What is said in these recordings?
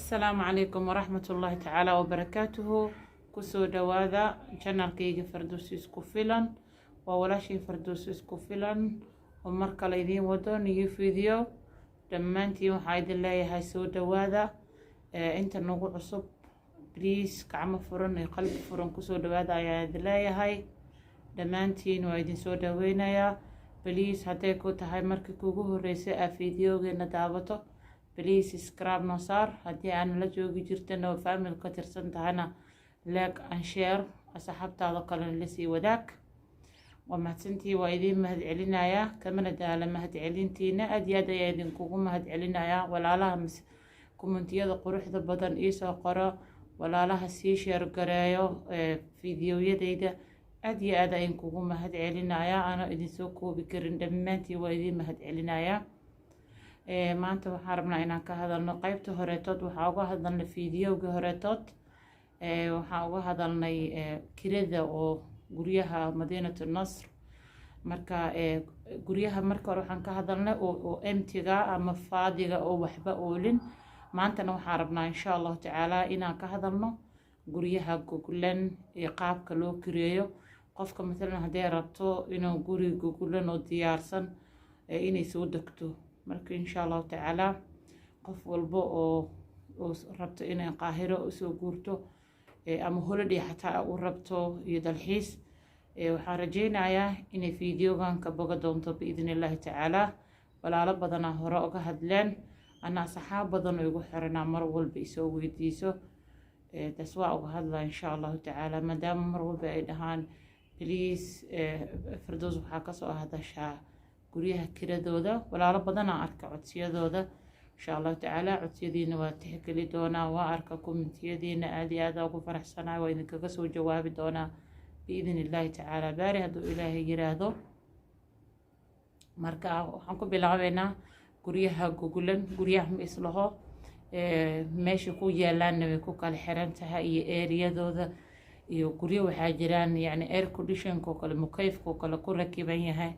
السلام عليكم ورحمة الله تعالى وبركاته. كسو دوادا جنر كيغي فردوس اسكو فيلان وولاشي فردوس اسكو فيلان ومركا ليدين ودون يجي فيديو دمانتي وحايد الله هاي سو دوادا انت نوغو عصب بليس كعما فرن قلب فرن كسو دوادا يا دلاي هاي دمانتين وايدين سو دوينا يا بليس هاتيكو تهاي مركي كوغو هريسي فيديو جينا دابتو بليز سكراب نصار هدي أنا لا جوجي جرتنا وفاميل كتر سنتهنا لاك أن شير أصحاب تعلق لسي وداك وما تنتي وإذين مهد علينا يا كمان دا لما هد علينتينا أديادا يدين كوكو مهد علينا يا ولا لها مس كومنتيا دا قروح دا بدن إيسا قرا ولا لها سيشير قرايو فيديو يديدا أديادا إن كوكو مهد علينا يا أنا إذن سوكو بكرن دمانتي وإذين مهد علينا يا maanta waxaan rabnaa inaan ka hadalno qaybta horetood. waxaan uga hadalnay fiidiyowga horetood, waxaan uga hadalnay kirada oo guryaha Madiinatu Nasr. marka guryaha marka hore waxaan ka hadalnay oo emptiga ama faadiga oo waxba oolin. maantana waxaan rabnaa insha Allah tacaala inaan ka hadalno guryaha gogolan ee qaabka loo kireeyo. qofka mesela haddii rabto inuu guri gogolan oo diyaarsan inay soo degto, marka insha Allah tacaala qof walba oo rabto inay qaahiro soo guurto ama holiday xataa u rabto iyo dalxiis, waxaan rajeynayaa inay fiidiyowgan ka boga doonto biidin Illaahi tacaala. walaalo badana hore uga hadleen, ana saxaab badan oo igu xiranaa mar walba isoo weydiiso taas waa uga hadlaa insha Allah tacaala, maadaama mar walba ay dhahaan please Firdaws waxaa kasoo hadashaa guryaha kiradooda. walaalo badan aan arka codsiyadooda insha Allah tacaala. codsiyadiina waa tixgeli doonaa, waa arka kommentiyadiina aad iyo aad ugu faraxsanahay, waa idinkaga soo jawaabi doonaa biidin Illaahi tacaala baari hadduu ilaahay yiraahdo. marka waxaan ku bilaabeynaa guryaha gogolan. guryaha ma islaho meesha ku yaalaanna way ku kala xiran tahay iyo eeriyadooda, iyo guryo waxaa jiraan yani air conditionka oo kale mukayfka oo kale ku rakiban yahay,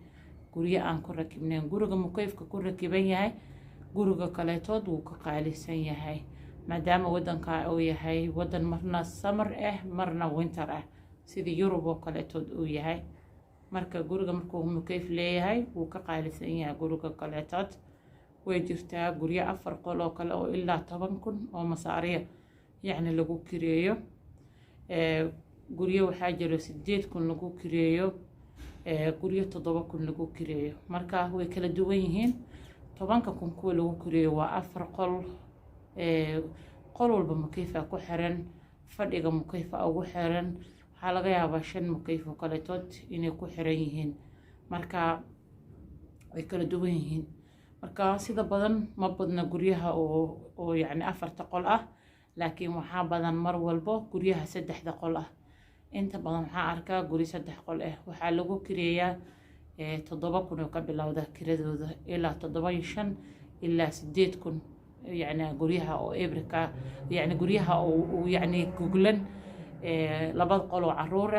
guryo aan ku rakibnayn. guriga mukayfka ku rakiban yahay guriga kaleetood wuu ka qaalisan yahay, maadaama wadanka uu yahay wadan marna summer marna winter sida Yurub oo kaleetood uu yahay. marka guriga markuu mukayf leeyahay wuu ka qaalisan yahay guriga kaleetood. way jirtaa guryo 4 qol oo kale oo ilaa 10,000 oo masaariya yani lagu kireeyo. guryo waxaa jira 8,000 lagu kireeyo, guryo 7,000 lagu kireeyo. marka way kala duwan yihiin. 10,000 kuwa lagu kireeyo waa 4 qol, qol walba mukayfa ku xiran, fadhiga mukayfa ugu xiran, waxaa laga yaabaa 5 mukayf oo kaleetood inay ku xiran yihiin. marka way kala duwan yihiin. marka sida badan ma badna guryaha oo yani 4 qol laakiin waxaa badan mar walbo guryaha 3 qol inta badan waxaa arkaa guri 3 qol waxaa lagu kireeyaa 7,000 oo ka bilowda kiradooda ilaa 7,500 ilaa 8,000. yani guryaha oo ebrika yani guryaha oo yani gogolan 2 qol oo caruur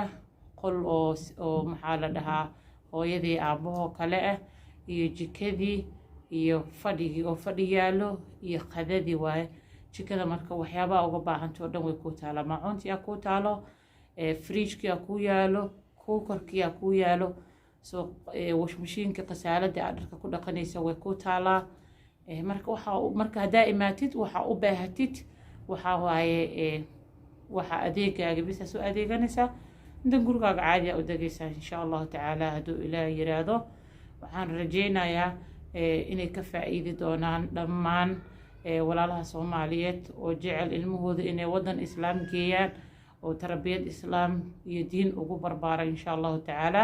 qol oo maxaa la dhahaa hooyadii aabaho kale iyo jikadii iyo fadhigii oo fadhi yaalo iyo qadadii waaye. jikada marka waxyaabaha uga baahanto dhan way ku taala, maacuuntii ku taalo, fridge-kii ku yaalo, cooker-kii ku yaalo, soo wash machine-ka qasaalada dharka ku dhaqanaysa way ku taalaa. marka hadaa imaatid waxa u baahatid waxa waaye waxa adeegaaga bisa soo adeeganaysa inta gurigaaga caadi u dagaysa insha Allah tacaala hadduu ilaahay yiraahdo. waxaan rajeynayaa inay ka faa'iidi doonaan dhammaan walaalaha Soomaaliyeed oo jecel ilmahooda inay wadan islaam geeyaan oo tarbiyad islaam iyo diin ugu barbaaran insha Allah tacaala.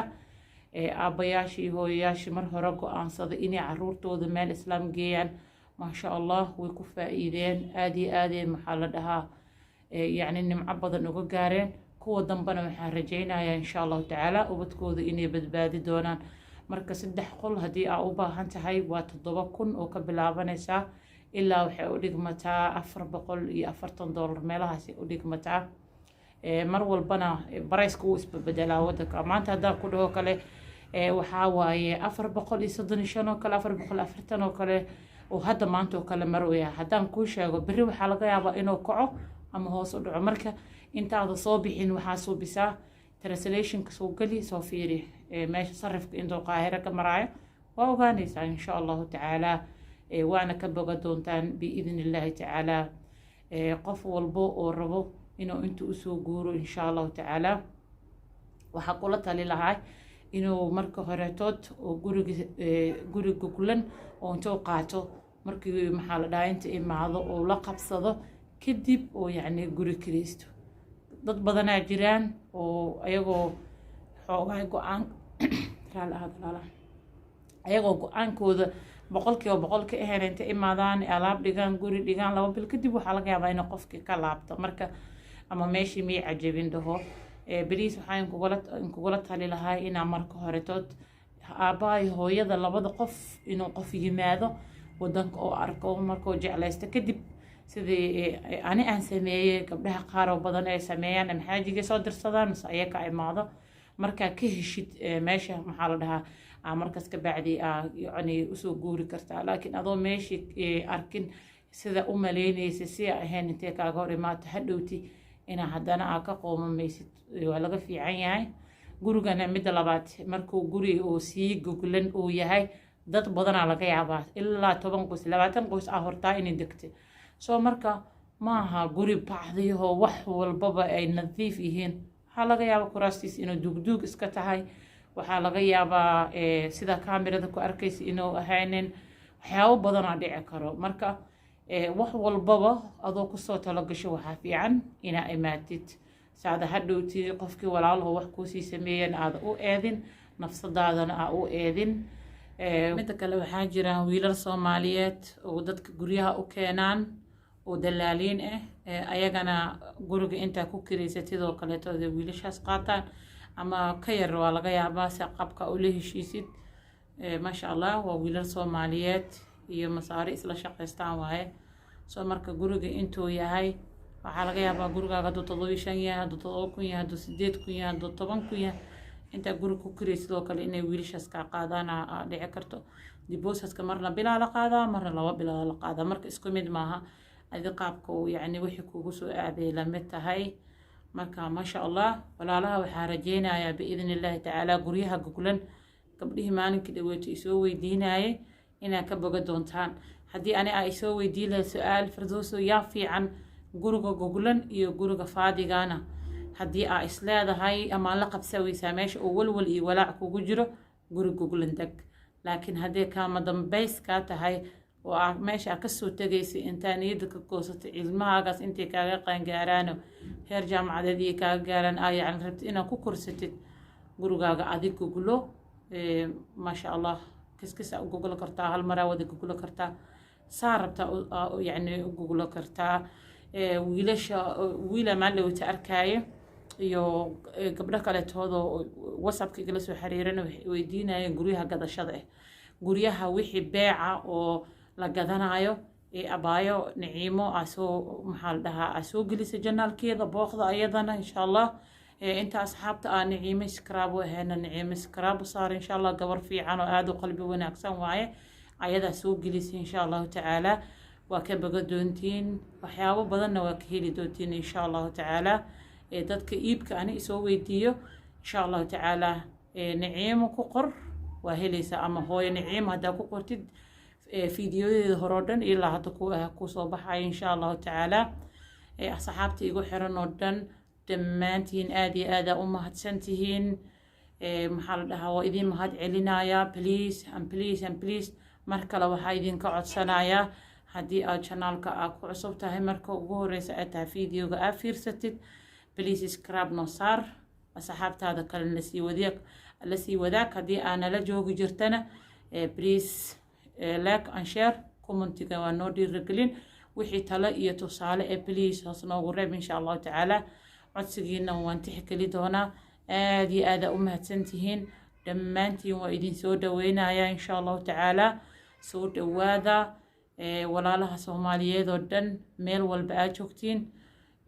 aabayaashii hooyayaashii mar hore go'aansaday inay caruurtooda meel islaam geeyaan, maasha Allah way ku faa'iideen aad iyo aad maxaa la dhahaa yani nimco badan uga gaareen. kuwa dambana waxaan rajeynayaa insha Allah tacaala ubadkooda inay badbaadi doonaan. marka 3 qol haddii aa u baahan tahay waa 7,000 oo ka bilaabanaysa ilaa waxay u dhigmataa $440 meelahaas u dhigmataa. mar walbana barayska uu isbedelaa wadanka. maanta hadaa ku dhaho kale waxaa waaye 435 oo kale 440 oo kale oo hadda maanta oo kale marwaya haddaan kuu sheego berri waxaa laga yaabaa inuu kaco ama hoos u dhaco marka intaada soo bixin waxaa suubisaa translationka soo geli soo fiiri meesha sarifka intuu qaahiro ka maraayo waa ogaanaysaa insha allahu tacaala waana ka boga doontaan biidni illaahi tacaala qof walbo oo rabo inuu inta usoo guuro insha allahu tacaala waxaa kula tali lahaa inuu marka horetood oo guri goglan oo intuu qaato markii maxaa la dhahaa inta imaado oo la qabsado kadib oo yacni guri kiraysto dad badanaa jiraan oo ayagoo xoogaa go-aan ayagoo go-aankooda boqolkiiba boqol ka ahayn inta imaadaan alaab dhigaan guri dhigaan 2 bil kadib waxaa laga yaabaa inuu qofkii ka laabto marka ama meeshii miyay cajabin dhaho bariis waxaan kugula tali lahaa inaa marka horetood aabbahay hooyada labada qof inuu qof yimaado wadanka oo arko markuu jeclaysto kadib sidii ani aan sameeyey gabdhaha qaar oo badan ay sameeyaan ama xaajiga soo dirsadaan mise ayaga imaado markaa ka heshid meesha maxaa la dhahaa markaas ka bacdi yani usoo guuri kartaa laakiin adoo meeshii arkin sida u maleynaysa si ahayn intee kaaga hor imaato hadhowti inaa haddana ka qoomamaysid waa laga fiican yahay gurigana midda labaad markuu guri oo sii goglan uu yahay dad badanaa laga yaabaa ilaa 10 qoys 20 qoys hortaa inay degtay soo marka maaha guri bacdiyaho wax walbaba ay nadiif yihiin waxaa laga yaabaa kuraastiis inuu duugduug iska tahay waxaa laga yaabaa sida kaamirada ku arkaysa inuu ahaynin waxyaabo badanaa dhici karo marka wax walbaba adoo kusoo talagasho waxaa fiican inaa imaatid saada hadhowti qofkii walaalaho wax kuusii sameeyeen aada u eedin nafsadaadana aa u eedin midda kale waxaa jiraan wiilal soomaaliyeed oo dadka guryaha u keenaan oo dalaaliin ayagana guriga intaa ku kiraysatidoo kaleetooda wiilashaas qaataan ama ka yar waa laga yaabaa si qabka ula heshiisid maasha allah waa wiilal soomaaliyeed iyo masaari isla shaqaystaan waaye soo marka guriga intuu yahay waxaa laga yaabaa gurigaaga hadduu 7,500 yahay hadduu 7,000 yahay hadduu 8,000 yahay hadduu 10,000 yahay intaa guriga ku kiraysidoo kale inay wiilashaas kaa qaadaan dhici karto diboosaska marna bilaa la qaadaa marna 2 bilaa la qaadaa marka isku mid maaha adi qaabka uu yacni wixii kugu soo aaday la mid tahay marka maasha allah walaalaha waxaa rajeynayaa biidni illaahi tacaala guryaha goglan gabdhihii maalinkii dhaweeto isoo weydiinayay inaa ka boga doontaan haddii ani ay soo weydiin lahay su-aal firdowso yaa fiican guriga goglan iyo guriga faadigana haddii aa isleedahay ama la qabsaweysaa meesha oo walwal iyo walaac kugu jiro guri goglan deg laakiin haddii kaama dambays kaa tahay oo meesha aa kasoo tegaysa intaa niyada ka goosatay cilmahaagaas intay kaaga qaangaaraano heer jaamacadeed iyo kaaga gaaraan yani rabtid inaad ku korsatid gurigaaga adig goglo maasha allah kiskisa u goglo kartaa hal maraa wada goglo kartaa saa rabtaa yani u goglo kartaa wiila maalowta arkaaye iyo gabdho kaleetooda whatsappka igala soo xiriirana waxay weydiinayeen guryaha gadashada guryaha wixii beeca oo la gadanayo abaayo naciimo asoo maxaa la dhahaa asoo gelisa janaalkeeda booqda ayadana insha allah inta asxaabta naciimo skraabo ahayna naciimo skraabo saar insha allah gabar fiican oo aada u qalbi wanaagsan waaye ayadaa soo gelisa insha allahu tacaala waa ka boga doontiin waxyaabo badanna waa ka heli doontiin insha allahu tacaala dadka iibka ani isoo weydiiyo insha allahu tacaala naciimo ku qor waa helaysaa ama hooyo naciimo haddaa ku qortid fiidiyodeeda horoo dhan ilaa hadda kusoo baxaya insha allahu tacaala asxaabta igu xiran oo dhan dhammaantiin aada iyo aada u mahadsantihiin maxaa la dhahaa waa idin mahad celinayaa please mar kale waxaa idinka codsanayaa haddii aad janaalka ku cusub tahay marka ugu horeysa aad tahay fiidiyoga aad fiirsatid please subscribe noo saar asxaabtaada kale lasii wadaag haddii aanala joogi jirtana please like and share commentiga waa noo dhiirigelin wixii talo iyo tusaale please hoos noogu reeb insha allahu tacaala codsigiina waan tixgeli doonaa aada iyo aada u mahadsantihiin dhammaantiin waa idin soo dhaweynayaa insha allahu tacaala soo dhawaada walaalaha soomaaliyeed oo dhan meel walba aad joogtiin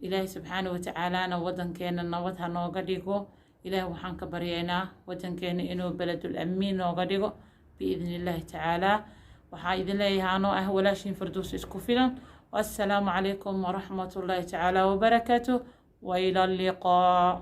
ilaahay subxaana watacaalana wadankeena nabad ha nooga dhigo ilaahay waxaan ka baryaynaa wadankeena inuu beledul amiin nooga dhigo biidni illaahi tacaala waxaa idin leeyahay anoo ah walaashiin Fardoos isku filan. والسلام عليكم ورحمة الله تعالى وبركاته وإلى اللقاء.